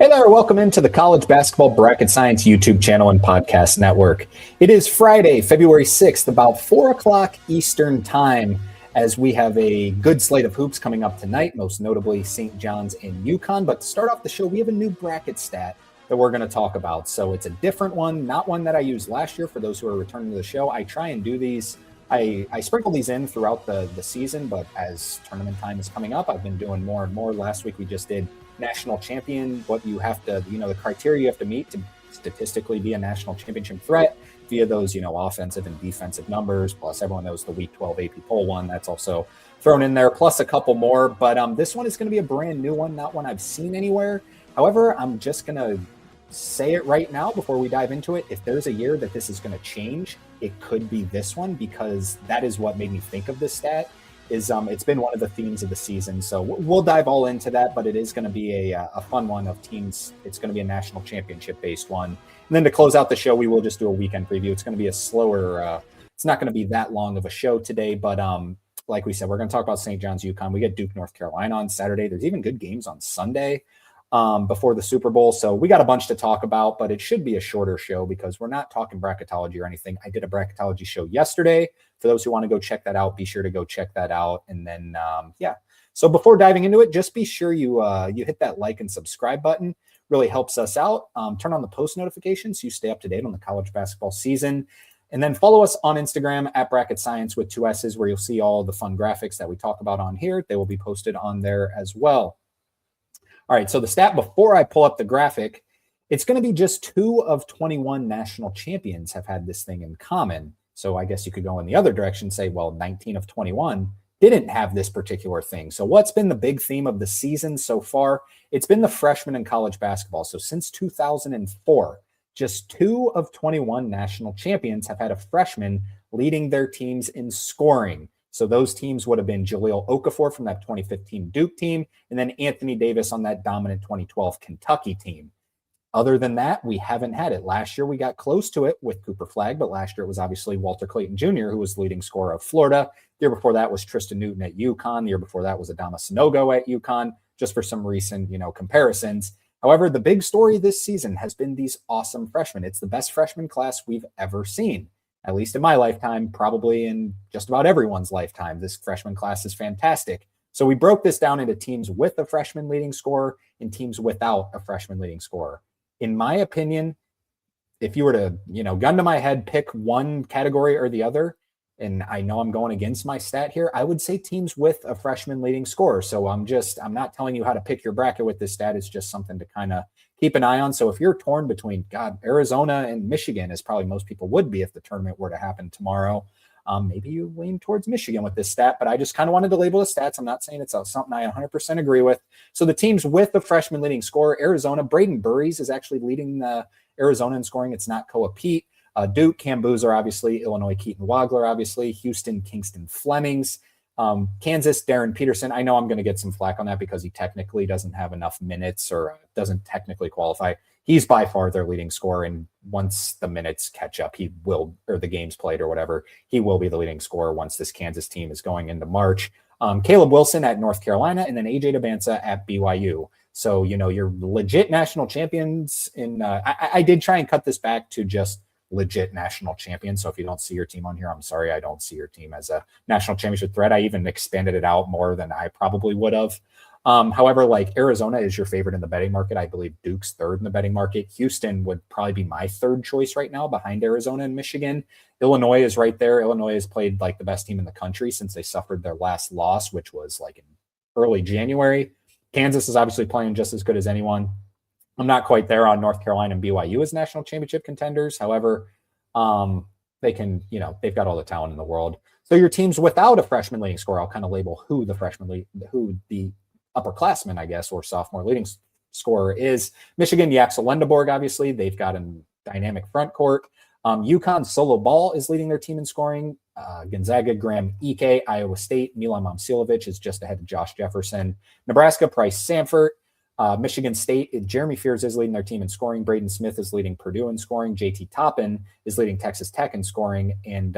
Hey there, welcome into the College Basketball Bracket Science YouTube channel and podcast network. It is Friday, February 6th, about 4 o'clock Eastern Time, as we have a good slate of hoops coming up tonight, most notably St. John's and UConn. But to start off the show, we have a new bracket stat that we're going to talk about. So it's a different one, not one that I used last year for those who are returning to the show. I try and do these. I sprinkle these in throughout the season, but as tournament time is coming up, I've been doing more and more. Last week we just did national champion, what you have to, the criteria you have to meet to statistically be a national championship threat via those, offensive and defensive numbers. Plus, everyone knows the Week 12 AP poll one. That's also thrown in there, plus a couple more. But this one is going to be a brand new one, not one I've seen anywhere. However, I'm just going to say it right now before we dive into it. If there's a year that this is going to change, it could be this one, because that is what made me think of this stat. It's been one of the themes of the season. So we'll dive all into that, but it is going to be a fun one of teams. It's going to be a national championship based one. And then to close out the show, we will just do a weekend preview. It's going to be a slower, it's not going to be that long of a show today, but like we said, we're going to talk about St. John's, UConn. We get Duke, North Carolina on Saturday. There's even good games on Sunday before the Super Bowl. So we got a bunch to talk about, but it should be a shorter show because we're not talking bracketology or anything. I did a bracketology show yesterday. For those who want to go check that out, be sure to go check that out. And then, So before diving into it, just be sure you hit that like and subscribe button. Really helps us out. Turn on the post notifications so you stay up to date on the college basketball season. And then follow us on Instagram at Bracket Science with 2 S's, where you'll see all the fun graphics that we talk about on here. They will be posted on there as well. All right, so the stat before I pull up the graphic, it's going to be just 2 of 21 national champions have had this thing in common. So I guess you could go in the other direction and say, well, 19 of 21 didn't have this particular thing. So what's been the big theme of the season so far? It's been the freshmen in college basketball. So since 2004, just 2 of 21 national champions have had a freshman leading their teams in scoring. So those teams would have been Jahlil Okafor from that 2015 Duke team, and then Anthony Davis on that dominant 2012 Kentucky team. Other than that, we haven't had it. Last year, we got close to it with Cooper Flagg, but last year it was obviously Walter Clayton Jr., who was the leading scorer of Florida. The year before that was Tristan Newton at UConn. The year before that was Adama Sanogo at UConn, just for some recent, comparisons. However, the big story this season has been these awesome freshmen. It's the best freshman class we've ever seen, at least in my lifetime, probably in just about everyone's lifetime. This freshman class is fantastic. So we broke this down into teams with a freshman leading scorer and teams without a freshman leading scorer. In my opinion, if you were to, gun to my head, pick one category or the other, and I know I'm going against my stat here, I would say teams with a freshman leading scorer. So I'm not telling you how to pick your bracket with this stat. It's just something to kind of keep an eye on. So if you're torn between, Arizona and Michigan, as probably most people would be if the tournament were to happen tomorrow, maybe you lean towards Michigan with this stat, but I just kind of wanted to label the stats. I'm not saying it's something I 100% agree with. So the teams with the freshman leading scorer, Arizona, Braden Burries is actually leading Arizona in scoring. It's not Koa Pete. Duke, Cam Boozer, obviously. Illinois, Keaton Wagler, obviously. Houston, Kingston Flemings. Kansas, Darren Peterson. I know I'm going to get some flack on that because he technically doesn't have enough minutes or doesn't technically qualify. He's by far their leading scorer, and once the minutes catch up, he will, or the games played or whatever, he will be the leading scorer once this Kansas team is going into March. Caleb Wilson at North Carolina, and then AJ Debinsa at BYU. So, you're legit national champions. I did try and cut this back to just legit national champions. So if you don't see your team on here, I'm sorry, I don't see your team as a national championship threat. I even expanded it out more than I probably would have. However, like Arizona is your favorite in the betting market. I believe Duke's third in the betting market. Houston would probably be my third choice right now behind Arizona and Michigan. Illinois is right there. Illinois has played like the best team in the country since they suffered their last loss, which was like in early January. Kansas is obviously playing just as good as anyone. I'm not quite there on North Carolina and BYU as national championship contenders. However, they can, they've got all the talent in the world. So your teams without a freshman leading scorer, I'll kind of label who the upperclassman, I guess, or sophomore leading scorer is. Michigan, Yaxel Lendeborg, obviously. They've got a dynamic front court. UConn, Solo Ball is leading their team in scoring. Gonzaga, Graham Ike. Iowa State, Milan Momcilovic is just ahead of Josh Jefferson. Nebraska, Price Samford. Michigan State, Jeremy Fears is leading their team in scoring. Braden Smith is leading Purdue in scoring. JT Toppin is leading Texas Tech in scoring. And,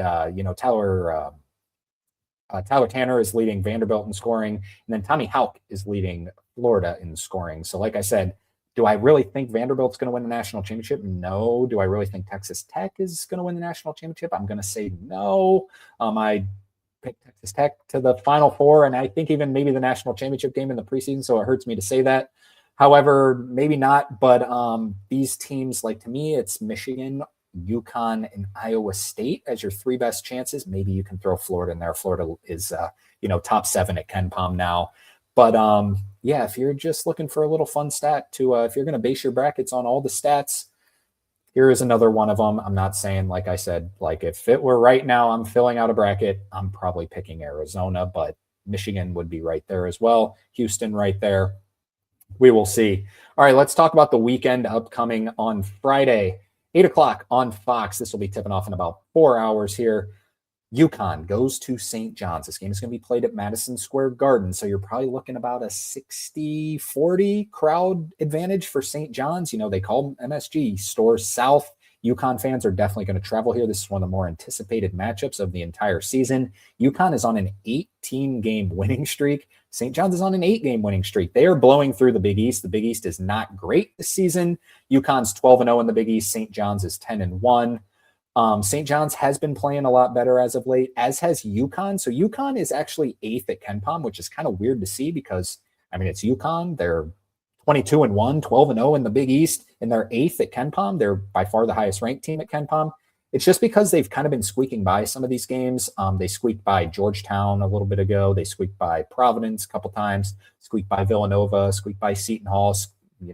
Tyler Tanner is leading Vanderbilt in scoring. And then Tommy Hauck is leading Florida in scoring. So like I said, Do I really think Vanderbilt's going to win the national championship? No. Do I really think Texas Tech is going to win the national championship? I'm going to say no. I picked Texas Tech to the Final Four, and I think even maybe the national championship game in the preseason, so it hurts me to say that. However, maybe not, but these teams, like to me, it's Michigan, UConn, and Iowa State as your three best chances. Maybe you can throw Florida in there. Florida is, top 7 at KenPom now. But yeah, if you're just looking for a little fun stat to, if you're going to base your brackets on all the stats, here is another one of them. I'm not saying, like I said, like if it were right now, I'm filling out a bracket, I'm probably picking Arizona, but Michigan would be right there as well. Houston right there. We will see. All right, let's talk about the weekend upcoming on Friday, 8 o'clock on Fox. This will be tipping off in about 4 hours here. UConn goes to St. John's. This game is going to be played at Madison Square Garden, so you're probably looking about a 60-40 crowd advantage for St. John's. They call them MSG, Stores South. UConn fans are definitely going to travel here. This is one of the more anticipated matchups of the entire season. UConn is on an 18-game winning streak. St. John's is on an 8-game winning streak. They are blowing through the Big East. The Big East is not great this season. UConn's 12-0 in the Big East. St. John's is 10-1. St. John's has been playing a lot better as of late, as has UConn. So UConn is actually 8th at KenPom, which is kind of weird to see because, it's UConn. They're 22-1, 12-0 in the Big East, and they're 8th at KenPom. They're by far the highest ranked team at KenPom. It's just because they've kind of been squeaking by some of these games. They squeaked by Georgetown a little bit ago. They squeaked by Providence a couple times, squeaked by Villanova, squeaked by Seton Hall, you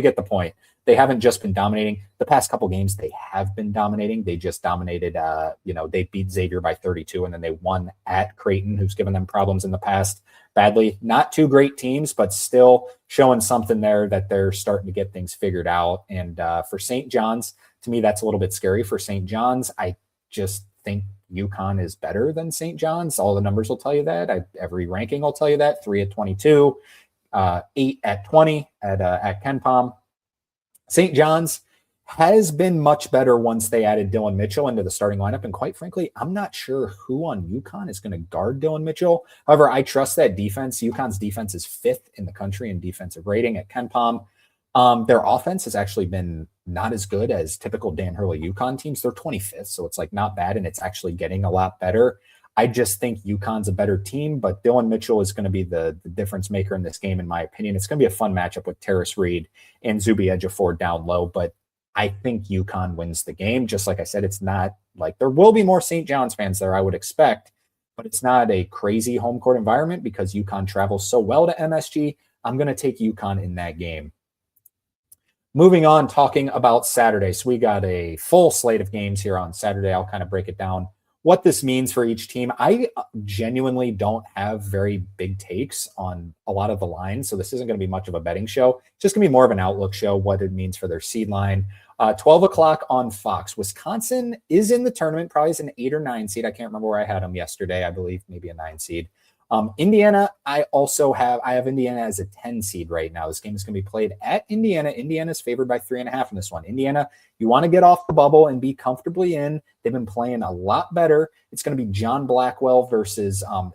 get the point. They haven't just been dominating. The past couple games, they have been dominating. They just dominated, they beat Xavier by 32, and then they won at Creighton, who's given them problems in the past badly. Not two great teams, but still showing something there that they're starting to get things figured out. And for St. John's, to me, that's a little bit scary for St. John's. I just think UConn is better than St. John's. All the numbers will tell you that. Every ranking will tell you that. 3 at 22, 8 at 20 at KenPom. St. John's has been much better once they added Dylan Mitchell into the starting lineup. And quite frankly, I'm not sure who on UConn is going to guard Dylan Mitchell. However, I trust that defense. UConn's defense is 5th in the country in defensive rating at KenPom. Their offense has actually been not as good as typical Dan Hurley UConn teams. They're 25th, so it's like not bad, and it's actually getting a lot better. I just think UConn's a better team, but Dylan Mitchell is going to be the difference maker in this game, in my opinion. It's going to be a fun matchup with Terrace Reed and Zuby Ejiofor down low, but I think UConn wins the game. Just like I said, it's not like there will be more St. John's fans there, I would expect, but it's not a crazy home court environment because UConn travels so well to MSG. I'm going to take UConn in that game. Moving on, talking about Saturday. So we got a full slate of games here on Saturday. I'll kind of break it down what this means for each team. I genuinely don't have very big takes on a lot of the lines, so this isn't going to be much of a betting show. It's just going to be more of an outlook show, what it means for their seed line. 12 o'clock on Fox. Wisconsin is in the tournament, probably is an 8 or 9 seed. I can't remember where I had them yesterday. I believe maybe a 9 seed. Indiana, I have Indiana as a 10 seed right now. This game is going to be played at Indiana. Indiana is favored by 3.5 in this one. Indiana, you want to get off the bubble and be comfortably in. They've been playing a lot better. It's going to be John Blackwell versus, I'm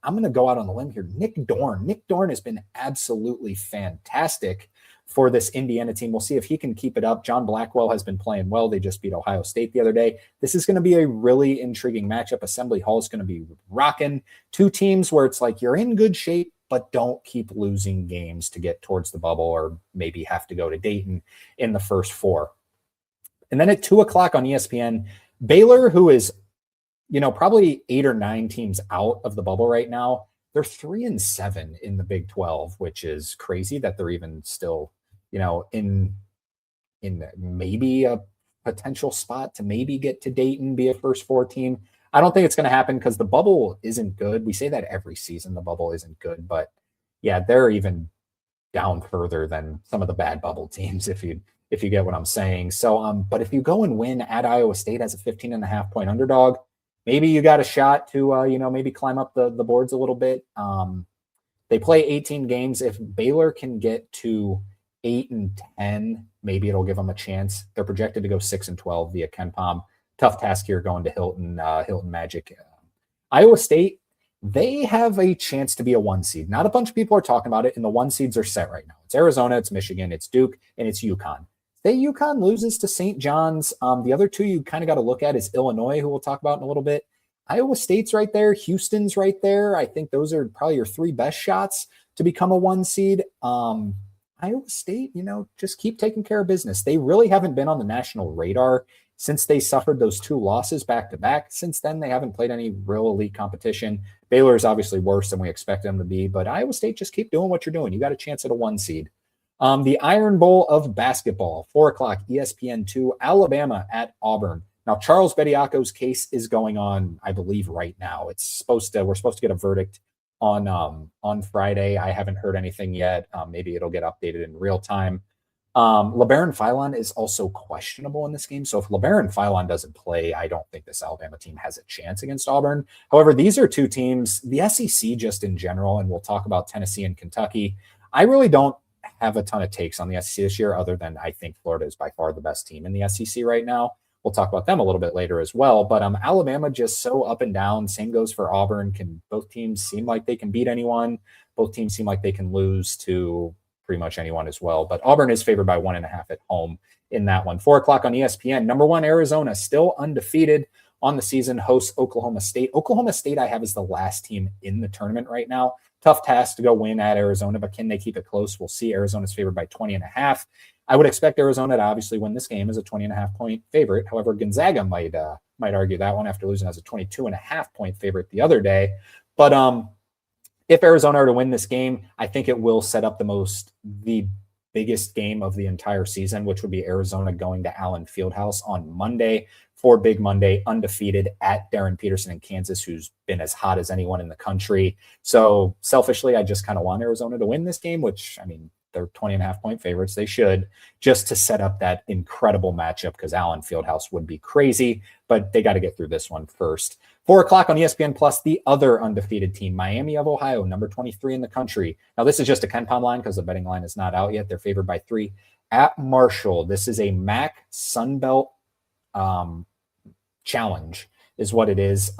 going to go out on the limb here, Nick Dorn. Nick Dorn has been absolutely fantastic for this Indiana team. We'll see if he can keep it up. John Blackwell has been playing well. They just beat Ohio State the other day. This is going to be a really intriguing matchup. Assembly Hall is going to be rocking. Two teams where it's like you're in good shape, but don't keep losing games to get towards the bubble or maybe have to go to Dayton in the first 4. And then at 2 o'clock on ESPN, Baylor, who is, probably 8 or 9 teams out of the bubble right now, they're 3-7 in the Big 12, which is crazy that they're even still in maybe a potential spot to maybe get to Dayton, be a first 4 team. I don't think it's going to happen because the bubble isn't good. We say that every season, the bubble isn't good, but yeah, they're even down further than some of the bad bubble teams, if you get what I'm saying. So, but if you go and win at Iowa State as a 15.5 point underdog, maybe you got a shot to, maybe climb up the boards a little bit. They play 18 games. If Baylor can get to 8-10, maybe it'll give them a chance. They're projected to go 6-12 via KenPom. Tough task here going to Hilton Magic. Iowa State They have a chance to be a 1 seed. Not a bunch of people are talking about it, and the 1 seeds are set right now. It's Arizona, it's Michigan, it's Duke, and it's UConn. Say UConn loses to St. John's. The other two you kind of got to look at is Illinois, who we'll talk about in a little bit. Iowa State's right there. Houston's right there. I think those are probably your three best shots to become a 1 seed. Iowa State, just keep taking care of business. They really haven't been on the national radar since they suffered those two losses back to back. Since then, they haven't played any real elite competition. Baylor is obviously worse than we expect them to be, but Iowa State, just keep doing what you're doing. You got a chance at a 1 seed. The Iron Bowl of basketball, 4:00, ESPN2, Alabama at Auburn. Now, Charles Bediako's case is going on, I believe, right now. We're supposed to get a verdict on Friday. I haven't heard anything yet. Maybe it'll get updated in real time. LeBaron Philon is also questionable in this game. So if LeBaron Philon doesn't play, I don't think this Alabama team has a chance against Auburn. However, these are two teams, the SEC just in general, and we'll talk about Tennessee and Kentucky. I really don't have a ton of takes on the SEC this year, other than I think Florida is by far the best team in the SEC right now. We'll talk about them a little bit later as well. But Alabama just so up and down. Same goes for Auburn. Both teams seem like they can beat anyone. Both teams seem like they can lose to pretty much anyone as well. But Auburn is favored by 1.5 at home in that one. 4:00 on ESPN. Number 1, Arizona, still undefeated on the season, hosts Oklahoma State. Oklahoma State I have as the last team in the tournament right now. Tough task to go win at Arizona, but can they keep it close? We'll see. Arizona's favored by 20.5. I would expect Arizona to obviously win this game as a 20.5 point favorite. However, Gonzaga might argue that one after losing as a 22.5 point favorite the other day. But if Arizona are to win this game, I think it will set up the biggest game of the entire season, which would be Arizona going to Allen Fieldhouse on Monday for Big Monday, undefeated at Darren Peterson in Kansas, who's been as hot as anyone in the country. So selfishly, I just kind of want Arizona to win this game, which, I mean, they're 20.5 point favorites. They should, just to set up that incredible matchup, because Allen Fieldhouse would be crazy, but they got to get through this one first. 4:00 on ESPN Plus, the other undefeated team, Miami of Ohio, number 23 in the country. Now, this is just a KenPom line because the betting line is not out yet. They're favored by 3 at Marshall. This is a MAC Sunbelt challenge is what it is.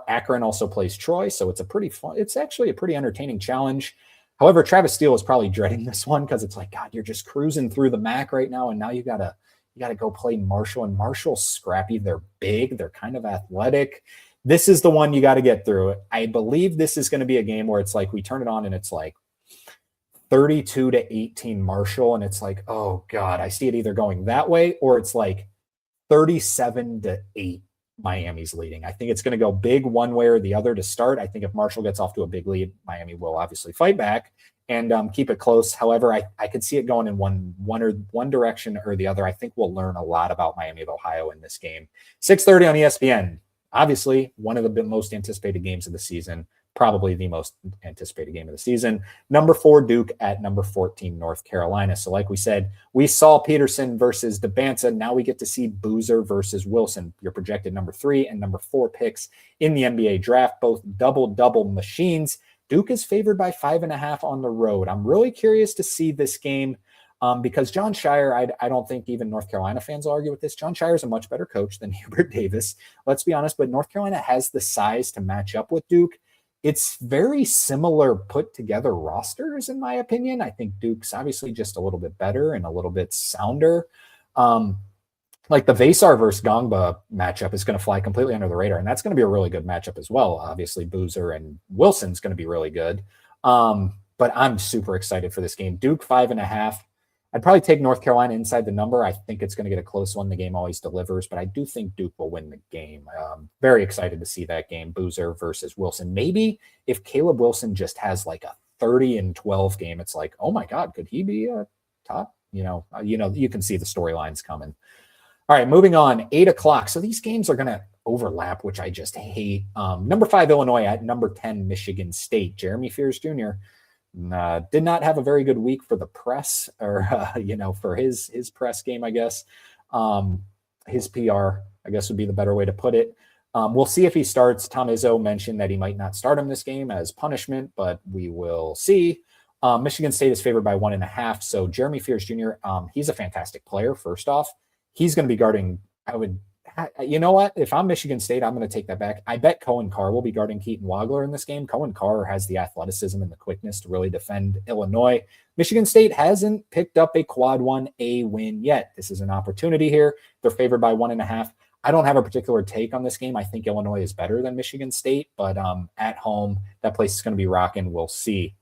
Akron also plays Troy, so it's actually a pretty entertaining challenge. However, Travis Steele is probably dreading this one because it's like, God, you're just cruising through the MAC right now, and now you gotta go play Marshall. And Marshall's scrappy. They're big. They're kind of athletic. This is the one you got to get through. I believe this is going to be a game where it's like we turn it on and it's like 32-18 Marshall, and it's like, oh God, I see it either going that way or it's like 37-8 Miami's leading. I think it's going to go big one way or the other to start. I think if Marshall gets off to a big lead, Miami will obviously fight back and keep it close. However, I could see it going in one direction or the other. I think we'll learn a lot about Miami of Ohio in this game. 6:30 on ESPN. Obviously, one of the most anticipated games of the season, probably the most anticipated game of the season. Number 4, Duke at number 14, North Carolina. So like we said, we saw Peterson versus DeBanza. Now we get to see Boozer versus Wilson, your projected number 3 and number 4 picks in the NBA draft, both double machines. Duke is favored by 5.5 on the road. I'm really curious to see this game because Jon Scheyer, I don't think even North Carolina fans will argue with this. Jon Scheyer is a much better coach than Hubert Davis, let's be honest, but North Carolina has the size to match up with Duke. It's very similar put together rosters, in my opinion. I think Duke's obviously just a little bit better and a little bit sounder. Like the Vasar versus Gongba matchup is going to fly completely under the radar, and that's going to be a really good matchup as well. Obviously, Boozer and Wilson's going to be really good. But I'm super excited for this game. Duke 5.5. I'd probably take North Carolina inside the number. I think it's going to get a close one. The game always delivers, but I do think Duke will win the game. Very excited to see that game, Boozer versus Wilson. Maybe if Caleb Wilson just has like a 30-12 game, it's like, oh my God, could he be a top? You can see the storylines coming. All right, moving on, 8:00. So these games are going to overlap, which I just hate. Number 5, Illinois at number 10, Michigan State. Jeremy Fears Jr. Did not have a very good week for the press or, for his press game, I guess. His PR, I guess would be the better way to put it. We'll see if he starts. Tom Izzo mentioned that he might not start him this game as punishment, but we will see. Michigan State is favored by 1.5. So Jeremy Fears Jr., he's a fantastic player, first off. He's going to be guarding, I would You know what? If I'm Michigan State, I'm going to take that back. I bet Cohen Carr will be guarding Keaton Wagler in this game. Cohen Carr has the athleticism and the quickness to really defend Illinois. Michigan State hasn't picked up a quad 1A win yet. This is an opportunity here. They're favored by 1.5. I don't have a particular take on this game. I think Illinois is better than Michigan State, but at home, that place is going to be rocking. We'll see.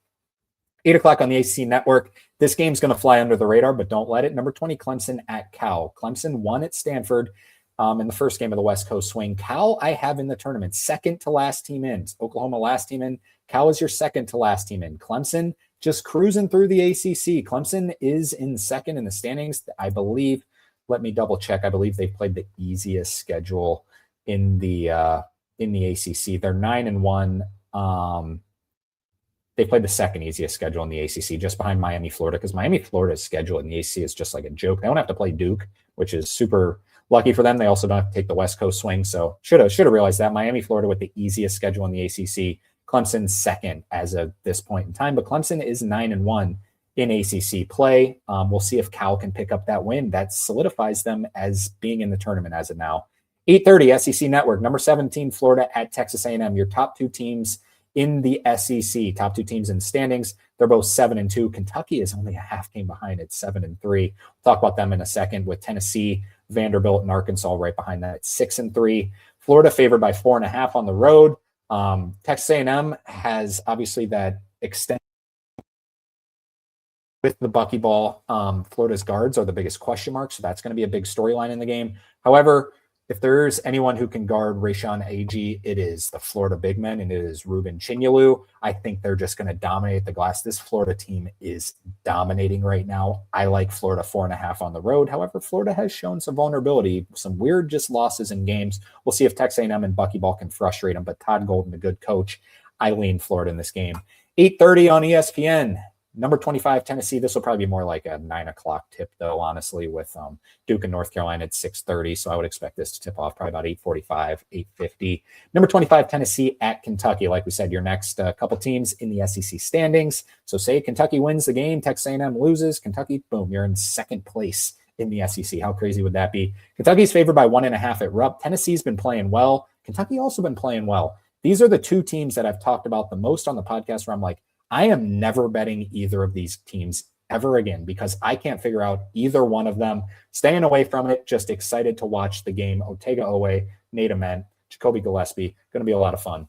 8 o'clock on the ACC Network. This game's going to fly under the radar, but don't let it. Number 20, Clemson at Cal. Clemson won at Stanford in the first game of the West Coast swing. Cal, I have in the tournament, second to last team in. Oklahoma last team in. Cal is your second to last team in. Clemson just cruising through the ACC. Clemson is in second in the standings, I believe. Let me double check. I believe they've played the easiest schedule in the ACC. They're 9-1. They played the second easiest schedule in the ACC, just behind Miami, Florida, because Miami, Florida's schedule in the ACC is just like a joke. They don't have to play Duke, which is super lucky for them. They also don't have to take the West Coast swing, so should have realized that. Miami, Florida with the easiest schedule in the ACC. Clemson's second as of this point in time, but Clemson is 9-1 in ACC play. We'll see if Cal can pick up that win. That solidifies them as being in the tournament as of now. 8:30 SEC Network, number 17, Florida at Texas A&M. Your top two teams in the SEC, top two teams in standings. They're both 7-2. Kentucky is only a half game behind at 7-3. We'll talk about them in a second with Tennessee, Vanderbilt, and Arkansas right behind that at 6-3. Florida favored by 4.5 on the road. Texas A&M has obviously that extent with the buckyball. Florida's guards are the biggest question mark, so that's going to be a big storyline in the game. However, if there's anyone who can guard Rayshon Agee, it is the Florida big men, and it is Ruben Chinyelu. I think they're just going to dominate the glass. This Florida team is dominating right now. I like Florida 4.5 on the road. However, Florida has shown some vulnerability, some weird just losses in games. We'll see if Texas A&M and buckyball can frustrate them, but Todd Golden, a good coach. I lean Florida in this game. 8:30 on ESPN. Number 25, Tennessee. This will probably be more like a 9 o'clock tip, though, honestly, with Duke and North Carolina at 6:30. So I would expect this to tip off probably about 8:45, 8:50. Number 25, Tennessee at Kentucky. Like we said, your next couple teams in the SEC standings. So say Kentucky wins the game, Texas A&M loses, Kentucky, boom, you're in second place in the SEC. How crazy would that be? Kentucky's favored by 1.5 at Rupp. Tennessee's been playing well. Kentucky also been playing well. These are the two teams that I've talked about the most on the podcast where I'm like, I am never betting either of these teams ever again because I can't figure out either one of them. Staying away from it, just excited to watch the game. Otega Owe, Nate Ament, Jacoby Gillespie, going to be a lot of fun.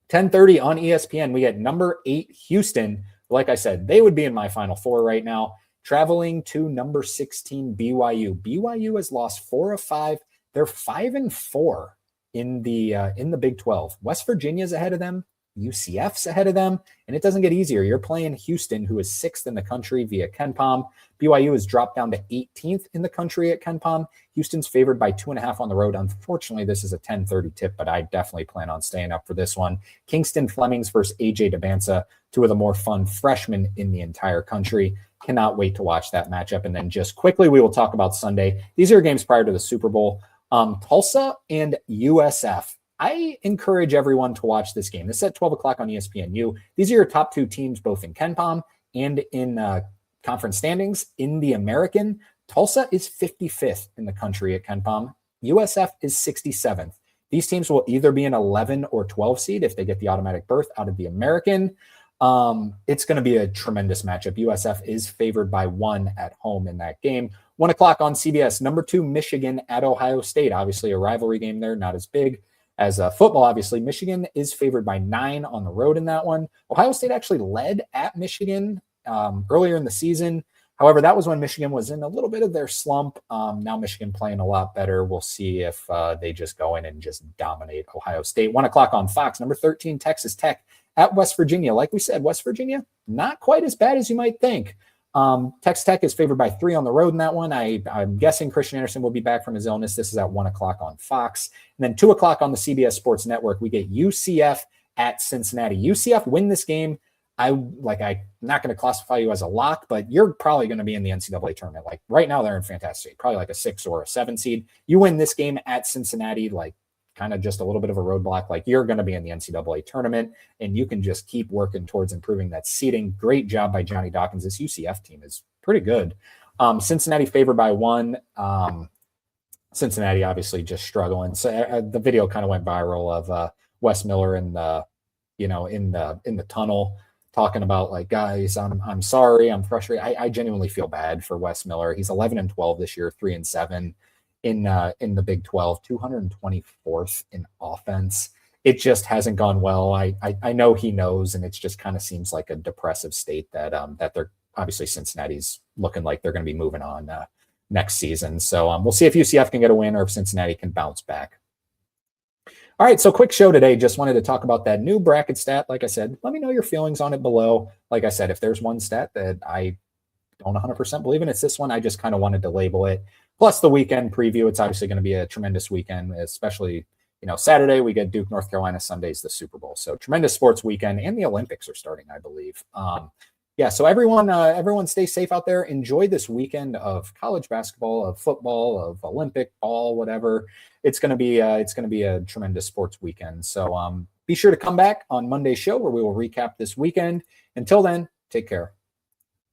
10:30 on ESPN, we get number 8 Houston. Like I said, they would be in my Final Four right now, traveling to number 16 BYU. BYU has lost 4 of 5. They're 5-4 in the Big 12. West Virginia's ahead of them. UCF's ahead of them, and it doesn't get easier. You're playing Houston, who is 6th in the country via KenPom. BYU has dropped down to 18th in the country at KenPom. Houston's favored by 2.5 on the road. Unfortunately, this is a 10:30 tip, but I definitely plan on staying up for this one. Kingston Flemings versus AJ DeBanza, two of the more fun freshmen in the entire country. Cannot wait to watch that matchup. And then just quickly, we will talk about Sunday. These are games prior to the Super Bowl. Tulsa and USF. I encourage everyone to watch this game. This is at 12 o'clock on ESPNU. These are your top two teams, both in KenPom and in conference standings. In the American, Tulsa is 55th in the country at KenPom. USF is 67th. These teams will either be an 11 or 12 seed if they get the automatic berth out of the American. It's going to be a tremendous matchup. USF is favored by 1 at home in that game. 1 o'clock on CBS. Number 2, Michigan at Ohio State. Obviously a rivalry game there, not as big as football, obviously. Michigan is favored by 9 on the road in that one. Ohio State actually led at Michigan earlier in the season. However, that was when Michigan was in a little bit of their slump. Now Michigan playing a lot better. We'll see if they just go in and just dominate Ohio State. 1 o'clock on Fox. Number 13, Texas Tech at West Virginia. Like we said, West Virginia, not quite as bad as you might think. Texas Tech is favored by 3 on the road in that one. I'm guessing Christian Anderson will be back from his illness. This is at 1 o'clock on Fox. And then 2 o'clock on the CBS Sports Network, we get UCF at Cincinnati. UCF win this game. I'm not going to classify you as a lock, but you're probably going to be in the NCAA tournament. Like right now, they're in fantastic shape, probably like a 6 or a 7 seed. You win this game at Cincinnati, like kind of just a little bit of a roadblock, like you're going to be in the NCAA tournament, and you can just keep working towards improving that seeding. Great job by Johnny Dawkins. This UCF team is pretty good. Cincinnati favored by 1. Cincinnati obviously just struggling. So the video kind of went viral of Wes Miller in the, in the tunnel talking about like, guys, I'm sorry, I'm frustrated. I genuinely feel bad for Wes Miller. He's 11-12 this year, 3-7 in the Big 12, 224th in offense. It just hasn't gone well. I know he knows, and it just kind of seems like a depressive state that they're obviously Cincinnati's looking like they're going to be moving on next season. So we'll see if UCF can get a win or if Cincinnati can bounce back. All right, so quick show today. Just wanted to talk about that new bracket stat. Like I said, let me know your feelings on it below. Like I said, if there's one stat that I don't 100% believe in, it's this one. I just kind of wanted to label it. Plus the weekend preview. It's obviously going to be a tremendous weekend, especially, Saturday we get Duke, North Carolina. Sunday's the Super Bowl. So tremendous sports weekend, and the Olympics are starting, I believe. Yeah, so everyone stay safe out there. Enjoy this weekend of college basketball, of football, of Olympic ball, whatever. It's gonna be a tremendous sports weekend. So be sure to come back on Monday's show where we will recap this weekend. Until then, take care.